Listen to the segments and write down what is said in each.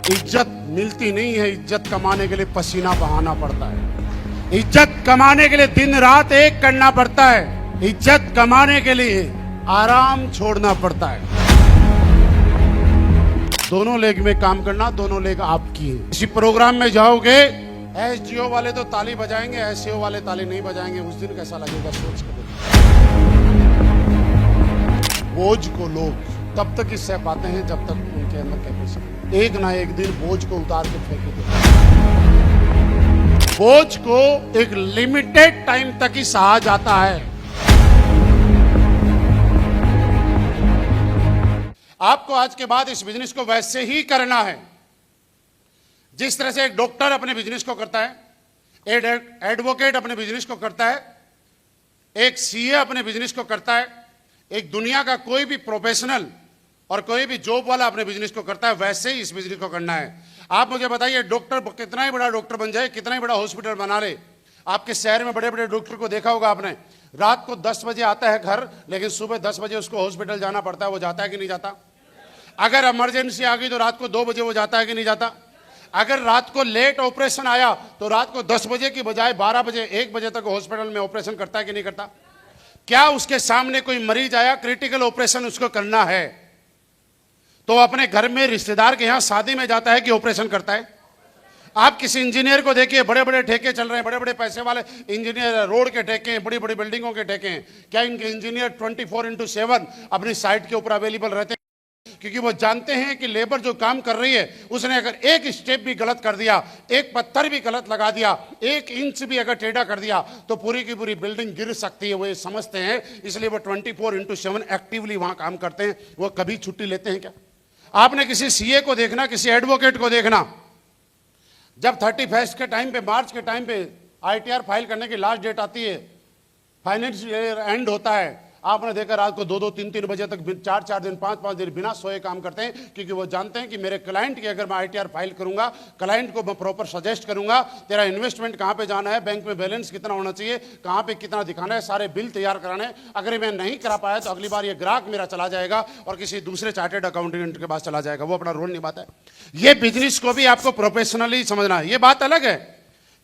इज्जत मिलती नहीं है, इज्जत कमाने के लिए पसीना बहाना पड़ता है। इज्जत कमाने के लिए दिन रात एक करना पड़ता है। इज्जत कमाने के लिए आराम छोड़ना पड़ता है। दोनों लेग में काम करना, दोनों लेग आपकी है। किसी प्रोग्राम में जाओगे, एसजीओ वाले तो ताली बजाएंगे, एसईओ वाले ताली नहीं बजाएंगे। उस दिन कैसा लगेगा सोच के देखो। बोझ को लोग तब तक ही सह पाते हैं जब तक उनके अंदर कैपेसिटी। एक ना एक दिन बोझ को उतार के फेंक दो। बोझ को एक लिमिटेड टाइम तक ही सहा जाता है। आपको आज के बाद इस बिजनेस को वैसे ही करना है जिस तरह से एक डॉक्टर अपने बिजनेस को करता है, एक एडवोकेट अपने बिजनेस को करता है, एक सीए अपने बिजनेस को करता है, एक दुनिया का कोई भी प्रोफेशनल और कोई भी जॉब वाला अपने बिजनेस को करता है, वैसे ही इस बिजनेस को करना है। आप मुझे बताइए, डॉक्टर कितना ही बड़ा डॉक्टर बन जाए, कितना ही बड़ा हॉस्पिटल बना ले, आपके शहर में बड़े बड़े डॉक्टर को देखा होगा आपने, रात को 10 बजे आता है घर, लेकिन सुबह 10 बजे उसको हॉस्पिटल जाना पड़ता है। वो जाता है कि नहीं जाता? अगर इमरजेंसी आ गई तो रात को 2 बजे वो जाता है कि नहीं जाता? अगर रात को लेट ऑपरेशन आया तो रात को 10 बजे की बजाय 12 बजे 1 बजे तक हॉस्पिटल में ऑपरेशन करता है कि नहीं करता? क्या उसके सामने कोई मरीज आया, क्रिटिकल ऑपरेशन उसको करना है, तो अपने घर में रिश्तेदार के यहां शादी में जाता है कि ऑपरेशन करता है? आप किसी इंजीनियर को देखिए, बड़े बड़े ठेके चल रहे हैं, बड़े बड़े पैसे वाले इंजीनियर, रोड के ठेके हैं, बड़ी बड़ी बिल्डिंगों के ठेके हैं। क्या इनके इंजीनियर 24/7 अपनी साइट के ऊपर अवेलेबल रहते हैं? क्योंकि वो जानते हैं कि लेबर जो काम कर रही है, उसने अगर एक स्टेप भी गलत कर दिया, एक पत्थर भी गलत लगा दिया, 1 इंच भी अगर टेढ़ा कर दिया, तो पूरी की पूरी बिल्डिंग गिर सकती है। वो ये समझते हैं, इसलिए वो 24/7 एक्टिवली वहां काम करते हैं। वो कभी छुट्टी लेते हैं क्या? आपने किसी सीए को देखना, किसी एडवोकेट को देखना, जब 31 के टाइम पे, मार्च के टाइम पे आईटीआर फाइल करने की लास्ट डेट आती है, फाइनेंशियल ईयर एंड होता है, आपने देखा रात को 2-2, 3-3 बजे तक 4-4 दिन, 5-5 दिन बिना सोए काम करते हैं। क्योंकि वो जानते हैं कि मेरे क्लाइंट की अगर मैं आईटीआर फाइल करूंगा, क्लाइंट को मैं प्रॉपर सजेस्ट करूंगा, तेरा इन्वेस्टमेंट कहां पे जाना है, बैंक में बैलेंस कितना होना चाहिए, कहां पे कितना दिखाना है, सारे बिल तैयार कराने। अगर मैं नहीं करा पाया तो अगली बार ये ग्राहक मेरा चला जाएगा और किसी दूसरे चार्टेड अकाउंटेंट के पास चला जाएगा। वो अपना रोल निभाता है। ये बिजनेस को भी आपको प्रोफेशनली समझना है। ये बात अलग है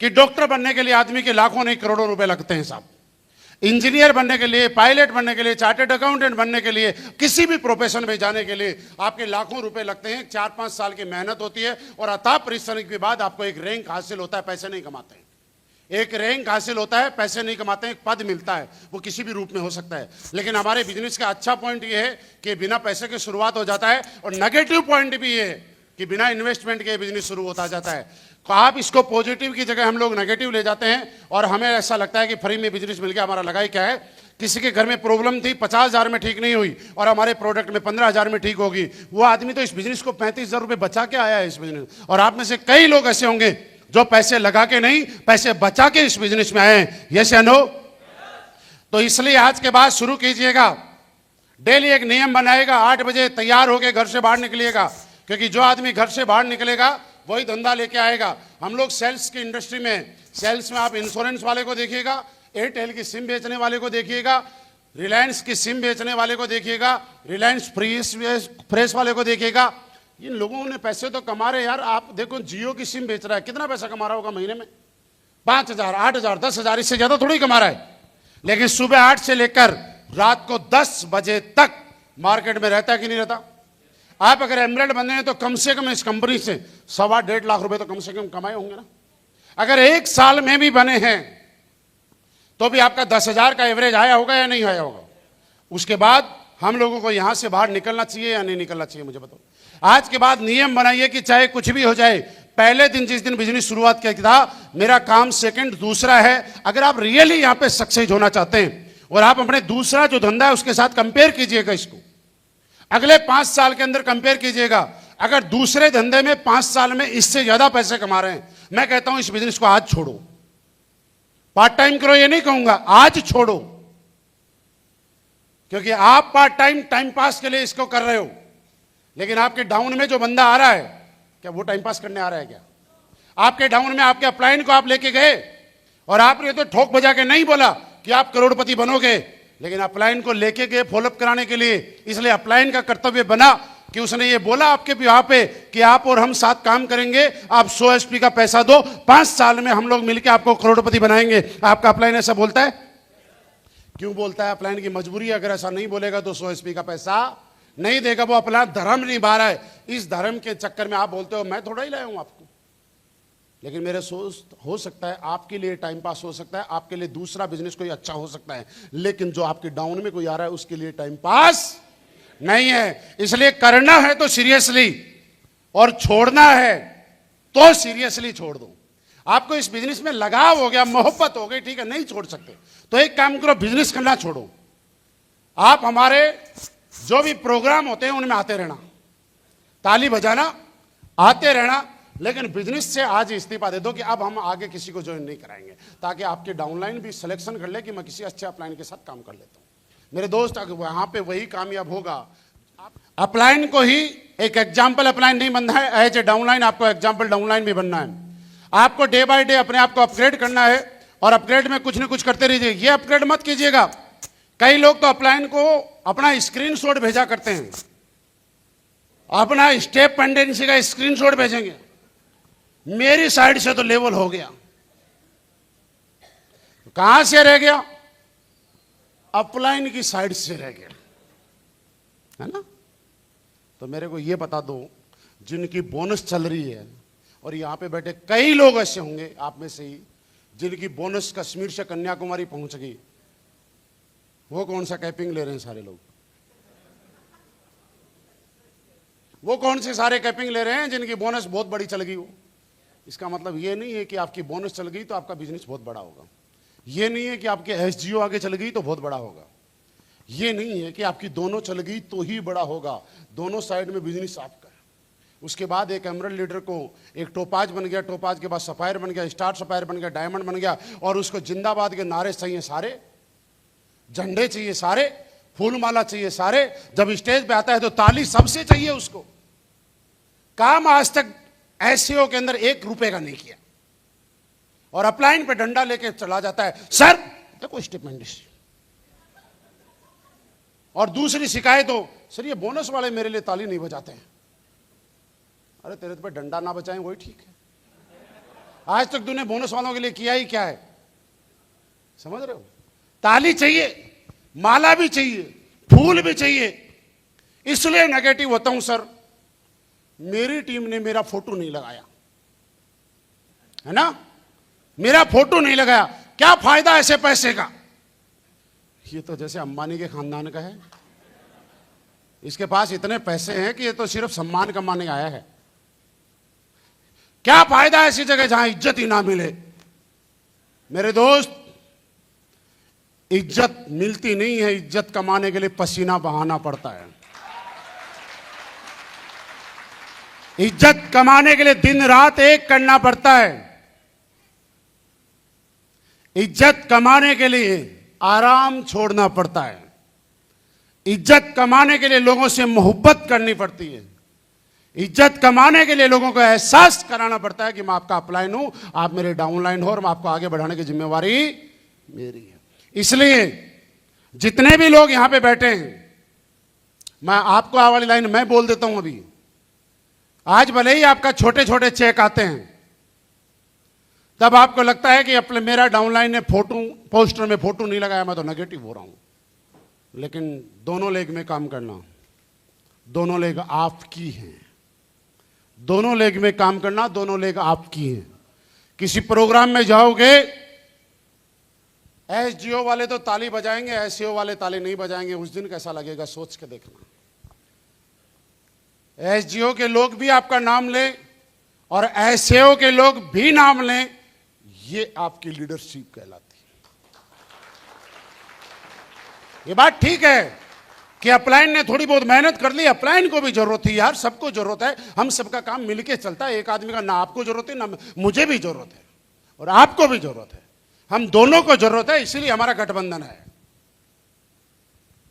कि डॉक्टर बनने के लिए आदमी के लाखों नहीं करोड़ों रुपए लगते हैं साहब। इंजीनियर बनने के लिए, पायलट बनने के लिए, चार्टेड अकाउंटेंट बनने के लिए, किसी भी प्रोफेशन में जाने के लिए आपके लाखों रुपए लगते हैं। 4-5 साल की मेहनत होती है और अथाह परिश्रम के बाद आपको एक रैंक हासिल होता है। पैसे नहीं कमाते हैं, एक रैंक हासिल होता है, पैसे नहीं कमाते हैं, एक पद मिलता है। वो किसी भी रूप में हो सकता है। लेकिन हमारे बिजनेस का अच्छा पॉइंट ये है कि बिना पैसे के शुरुआत हो जाता है, और नेगेटिव पॉइंट भी ये है कि बिना इन्वेस्टमेंट के बिजनेस शुरू होता जाता है। तो आप इसको पॉजिटिव की जगह हम लोग नेगेटिव ले जाते हैं, और हमें ऐसा लगता है कि फ्री में बिजनेस मिल गया। हमारा लगा ही क्या है, किसी के घर में प्रॉब्लम थी, 50,000 में ठीक नहीं हुई, और हमारे प्रोडक्ट में 15,000 में ठीक होगी। वो आदमी तो इस बिजनेस को 35,000 रुपये बचा के आया है इस बिजनेस। और आप में से कई लोग ऐसे होंगे जो पैसे लगा के नहीं, पैसे बचा के इस बिजनेस में आए हैं। यस या नो? तो इसलिए आज के बाद शुरू कीजिएगा, डेली एक नियम बनाएगा, 8 बजे तैयार होकर घर से बाहर निकलिएगा। क्योंकि जो आदमी घर से बाहर निकलेगा वही धंधा लेके आएगा। हम लोग सेल्स की इंडस्ट्री में, सेल्स में आप इंश्योरेंस वाले को देखिएगा, एयरटेल की सिम बेचने वाले को देखिएगा, रिलायंस की सिम बेचने वाले को देखिएगा, रिलायंस फ्रेश वाले को देखिएगा। इन लोगों ने पैसे तो कमा रहे यार। आप देखो, जियो की सिम बेच रहा है, कितना पैसा कमा रहा होगा महीने में? 5,000, 8,000, 10,000, इससे ज्यादा थोड़ी कमा रहा है। लेकिन सुबह 8 से लेकर रात को 10 बजे तक मार्केट में रहता है कि नहीं रहता? आप अगर एमरेड बने हैं तो कम से कम इस कंपनी से 1.25 लाख रुपए तो कम से कम कमाए होंगे ना। अगर 1 साल में भी बने हैं तो भी आपका 10,000 का एवरेज आया होगा या नहीं आया होगा? उसके बाद हम लोगों को यहां से बाहर निकलना चाहिए या नहीं निकलना चाहिए? मुझे बताओ। आज के बाद नियम बनाइए कि चाहे कुछ भी हो जाए, पहले दिन जिस दिन बिजनेस शुरुआत किया था, मेरा काम सेकंड दूसरा है। अगर आप रियली यहां पे सक्सेस होना चाहते हैं और आप अपने दूसरा जो धंधा है उसके साथ कंपेयर कीजिएगा, इसको अगले 5 साल के अंदर कंपेयर कीजिएगा। अगर दूसरे धंधे में 5 साल में इससे ज्यादा पैसे कमा रहे हैं, मैं कहता हूं इस बिजनेस को आज छोड़ो। पार्ट टाइम करो ये नहीं कहूंगा, आज छोड़ो। क्योंकि आप पार्ट टाइम पास के लिए इसको कर रहे हो, लेकिन आपके डाउन में जो बंदा आ रहा है, क्या वो टाइम पास करने आ रहा है क्या? आपके डाउन में आपके अपलाइन को आप लेके गए और आपने तो ठोक बजा के नहीं बोला कि आप करोड़पति बनोगे, लेकिन अपलाइन को लेके गए फॉलोअप कराने के लिए। इसलिए अपलाइन का कर्तव्य बना कि उसने ये बोला आपके यहाँ पे कि आप और हम साथ काम करेंगे, आप 100 एचपी का पैसा दो, 5 साल में हम लोग मिलकर आपको करोड़पति बनाएंगे? आपका अपलाइन ऐसा बोलता है? क्यों बोलता है? अपलाइन की मजबूरी है। अगर ऐसा नहीं बोलेगा तो 100 एचपी का पैसा नहीं देगा। वो अपना धर्म निभा रहा है। इस धर्म के चक्कर में आप बोलते हो मैं थोड़ा ही लाया हूं आपको। लेकिन मेरे सोच हो सकता है आपके लिए टाइम पास हो सकता है, आपके लिए दूसरा बिजनेस कोई अच्छा हो सकता है, लेकिन जो आपके डाउन में कोई आ रहा है उसके लिए टाइम पास नहीं है। इसलिए करना है तो सीरियसली, और छोड़ना है तो सीरियसली छोड़ दो। आपको इस बिजनेस में लगाव हो गया, मोहब्बत हो गई, ठीक है, नहीं छोड़ सकते तो एक काम करो, बिजनेस करना छोड़ो। आप हमारे जो भी प्रोग्राम होते हैं उनमें आते रहना, ताली बजाना, आते रहना, लेकिन बिजनेस से आज इस्तीफा दे दो कि अब हम आगे किसी को ज्वाइन नहीं कराएंगे, ताकि आपके डाउनलाइन भी सिलेक्शन कर ले कि मैं किसी अच्छे अपलाइन के साथ काम कर लेता हूं। मेरे दोस्त, अगर वहां पे वही कामयाब होगा। अपलाइन को ही एक एग्जाम्पल अपलाइन नहीं बनना है, एज ए डाउनलाइन आपको एग्जाम्पल डाउनलाइन भी बनना है। आपको डे बाय डे अपने आप को अपग्रेड करना है, और अपग्रेड में कुछ ना कुछ करते रहिए। ये अपग्रेड मत कीजिएगा। कई लोग तो अपलाइन को अपना स्क्रीनशॉट भेजा करते हैं, अपना स्टेप पेंडेंसी का स्क्रीनशॉट भेजेंगे। मेरी साइड से तो लेवल हो गया, कहां से रह गया? अपलाइन की साइड से रह गया, है ना? तो मेरे को ये बता दो, जिनकी बोनस चल रही है, और यहां पे बैठे कई लोग ऐसे होंगे आप में से ही जिनकी बोनस कश्मीर से कन्याकुमारी पहुंच गई, वो कौन सा कैपिंग ले रहे हैं सारे लोग? वो कौन से सारे कैपिंग ले रहे हैं जिनकी बोनस बहुत बड़ी चल गई हो? इसका मतलब ये नहीं है कि आपकी बोनस चल गई तो आपका बिजनेस बहुत बड़ा होगा। ये नहीं है कि आपके एसजीओ आगे चल गई तो बहुत बड़ा होगा। ये नहीं है कि आपकी दोनों चल गई तो ही बड़ा होगा। दोनों साइड में बिजनेस आपका है। उसके बाद एक एमरल्ड लीडर को एक टोपाज बन गया, टोपाज के बाद सफायर बन गया, स्टार सफायर बन गया, डायमंड बन गया, और उसको जिंदाबाद के नारे चाहिए सारे, झंडे चाहिए सारे, फूलमाला चाहिए सारे। जब स्टेज पे आता है तो ताली सबसे चाहिए उसको। काम आज तक एसईओ के अंदर 1 रुपए का नहीं किया, और अपलाइन पे डंडा लेके चला जाता है, सर देखो स्टेटमेंट। और दूसरी शिकायत हो, सर ये बोनस वाले मेरे लिए ताली नहीं बजाते हैं। अरे तेरे पे डंडा ना बचाएं वही ठीक है। आज तक तूने बोनस वालों के लिए किया ही क्या है? समझ रहे हो? ताली चाहिए, माला भी चाहिए, फूल भी चाहिए। इसलिए नेगेटिव होता हूं सर, मेरी टीम ने मेरा फोटो नहीं लगाया, है ना? मेरा फोटो नहीं लगाया, क्या फायदा ऐसे पैसे का? ये तो जैसे अंबानी के खानदान का है, इसके पास इतने पैसे हैं कि ये तो सिर्फ सम्मान कमाने आया है। क्या फायदा ऐसी जगह जहां इज्जत ही ना मिले? मेरे दोस्त, इज्जत मिलती नहीं है, इज्जत कमाने के लिए पसीना बहाना पड़ता है। इज्जत कमाने के लिए दिन रात एक करना पड़ता है। इज्जत कमाने के लिए आराम छोड़ना पड़ता है। इज्जत कमाने के लिए लोगों से मोहब्बत करनी पड़ती है। इज्जत कमाने के लिए लोगों को एहसास कराना पड़ता है कि मैं आपका अपलाइन हूं, आप मेरे डाउनलाइन हो, और मैं आपको आगे बढ़ाने की जिम्मेवारी मेरी है। इसलिए जितने भी लोग यहां पे बैठे हैं, मैं आपको आ वाली लाइन मैं बोल देता हूं अभी। आज भले ही आपका छोटे छोटे चेक आते हैं, तब आपको लगता है कि अपने मेरा डाउनलाइन ने फोटो पोस्टर में फोटो नहीं लगाया, मैं तो नेगेटिव हो रहा हूं। लेकिन दोनों लेग में काम करना, दोनों लेग आपकी हैं। दोनों लेग में काम करना, दोनों लेग आपकी हैं। किसी प्रोग्राम में जाओगे, एसजीओ वाले तो ताली बजाएंगे, एसईओ वाले ताली नहीं बजाएंगे। उस दिन कैसा लगेगा सोच के देखना। एसजीओ के लोग भी आपका नाम लें और एसईओ के लोग भी नाम लें, ये आपकी लीडरशिप कहलाती है। ये बात ठीक है कि अपलाइन ने थोड़ी बहुत मेहनत कर ली, अपलाइन को भी जरूरत थी यार, सबको जरूरत है। हम सबका काम मिलके चलता है। एक आदमी का ना आपको जरूरत है ना मुझे भी जरूरत है, और आपको भी जरूरत है। हम दोनों को जरूरत है, इसीलिए हमारा गठबंधन है।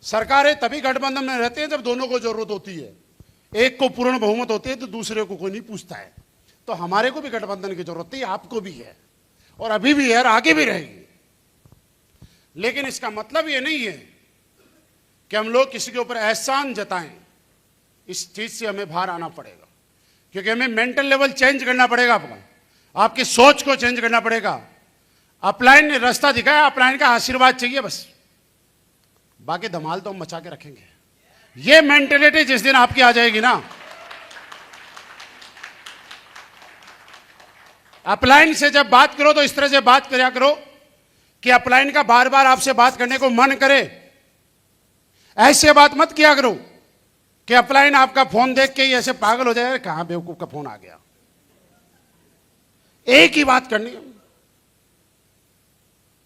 सरकारें तभी गठबंधन में रहती है जब दोनों को जरूरत होती है। एक को पूर्ण बहुमत होती है तो दूसरे को कोई नहीं पूछता है। तो हमारे को भी गठबंधन की जरूरत है, आपको भी है, और अभी भी है और आगे भी रहेगी। लेकिन इसका मतलब ये नहीं है कि हम लोग किसी के ऊपर एहसान जताएं। इस चीज से हमें बाहर आना पड़ेगा, क्योंकि हमें मेंटल लेवल चेंज करना पड़ेगा आपका, आपकी सोच को चेंज करना पड़ेगा। अपलाइन ने रास्ता दिखाया, अपलाइन का आशीर्वाद चाहिए बस, बाकी धमाल तो हम मचा के रखेंगे। ये मेंटेलिटी जिस दिन आपकी आ जाएगी ना, अपलाइन से जब बात करो तो इस तरह से बात करा करो कि अपलाइन का बार बार आपसे बात करने को मन करे। ऐसे बात मत किया करो कि अपलाइन आपका फोन देख के ही ऐसे पागल हो जाए, कहां बेवकूफ का फोन आ गया। एक ही बात करनी है,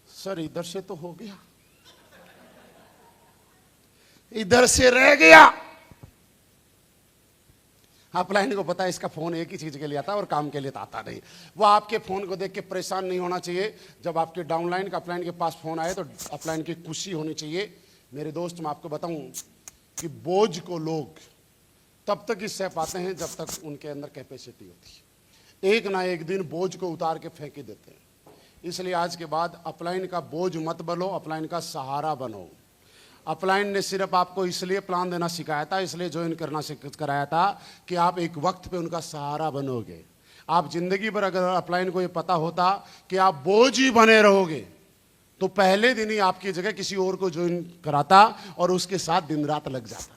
सर इधर से तो हो गया, इधर से रह गया। अपलाइन को पता है इसका फोन एक ही चीज के लिए आता है और काम के लिए तो आता नहीं। वो आपके फोन को देख के परेशान नहीं होना चाहिए। जब आपके डाउनलाइन का अपलाइन के पास फोन आए तो अपलाइन की खुशी होनी चाहिए। मेरे दोस्त, मैं आपको बताऊं कि बोझ को लोग तब तक ही सह पाते हैं जब तक उनके अंदर कैपेसिटी होती है। एक ना एक दिन बोझ को उतार के फेंक ही देते हैं। इसलिए आज के बाद अपलाइन का बोझ मत बनो, अपलाइन का सहारा बनो। अपलाइन ने सिर्फ आपको इसलिए प्लान देना सिखाया था, इसलिए ज्वाइन करना कराया था कि आप एक वक्त पे उनका सहारा बनोगे। आप जिंदगी भर अगर अपलाइन को ये पता होता कि आप बोझ ही बने रहोगे तो पहले दिन ही आपकी जगह किसी और को ज्वाइन कराता और उसके साथ दिन रात लग जाता।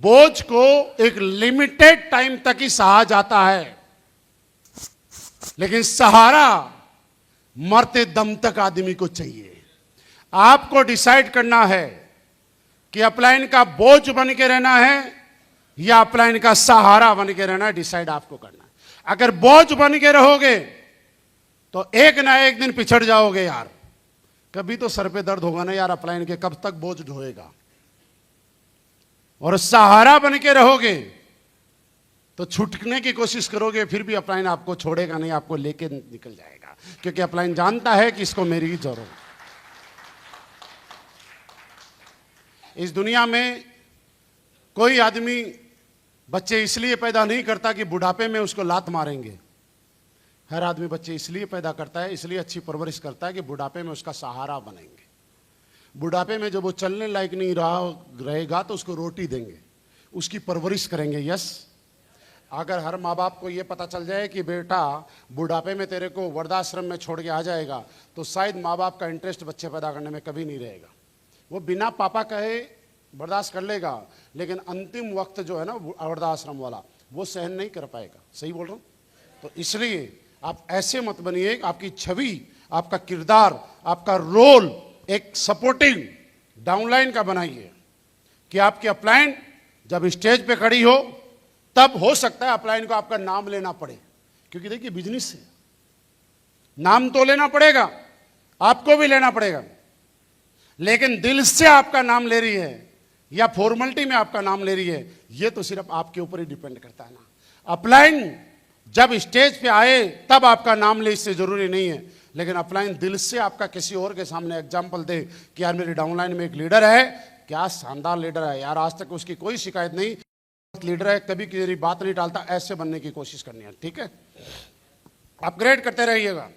बोझ को एक लिमिटेड टाइम तक ही सहा जाता है, लेकिन सहारा मरते दम तक आदमी को चाहिए। आपको डिसाइड करना है कि अपलाइन का बोझ बन के रहना है या अपलाइन का सहारा बन के रहना है। डिसाइड आपको करना है। अगर बोझ बन के रहोगे तो एक ना एक दिन पिछड़ जाओगे यार। कभी तो सर पे दर्द होगा ना यार अपलाइन के, कब तक बोझ ढोएगा। और सहारा बन के रहोगे तो छूटने की कोशिश करोगे, फिर भी अपलाइन आपको छोड़ेगा नहीं, आपको लेके निकल जाएगा, क्योंकि अपलाइन जानता है कि इसको मेरी ही जरूरत है। इस दुनिया में कोई आदमी बच्चे इसलिए पैदा नहीं करता कि बुढ़ापे में उसको लात मारेंगे। हर आदमी बच्चे इसलिए पैदा करता है, इसलिए अच्छी परवरिश करता है कि बुढ़ापे में उसका सहारा बनेंगे। बुढ़ापे में जब वो चलने लायक नहीं रहेगा तो उसको रोटी देंगे, उसकी परवरिश करेंगे। यस, अगर हर माँ बाप को ये पता चल जाए कि बेटा बुढ़ापे में तेरे को वृद्धाश्रम में छोड़ के आ जाएगा तो शायद माँ बाप का इंटरेस्ट बच्चे पैदा करने में कभी नहीं रहेगा। वो बिना पापा कहे बर्दाश्त कर लेगा, लेकिन अंतिम वक्त जो है ना वृद्धाश्रम वाला, वो सहन नहीं कर पाएगा। सही बोल रहा हूँ? तो इसलिए आप ऐसे मत बनिए। आपकी छवि, आपका किरदार, आपका रोल एक सपोर्टिंग डाउनलाइन का बनाइए कि आपकी अपलाइन जब स्टेज पे खड़ी हो तब हो सकता है अपलाइन को आपका नाम लेना पड़े, क्योंकि देखिए बिजनेस है, नाम तो लेना पड़ेगा, आपको भी लेना पड़ेगा, लेकिन दिल से आपका नाम ले रही है या फॉर्मेलिटी में आपका नाम ले रही है, ये तो सिर्फ आपके ऊपर ही डिपेंड करता है ना। अपलाइन जब स्टेज पे आए तब आपका नाम ले, इससे जरूरी नहीं है, लेकिन अपलाइन दिल से आपका किसी और के सामने एग्जाम्पल दे कि यार मेरी डाउनलाइन में एक लीडर है, क्या शानदार लीडर है यार, आज तक उसकी कोई शिकायत नहीं, लीडर है, कभी किसी बात नहीं टालता। ऐसे बनने की कोशिश करनी है, ठीक है? अपग्रेड करते रहिएगा।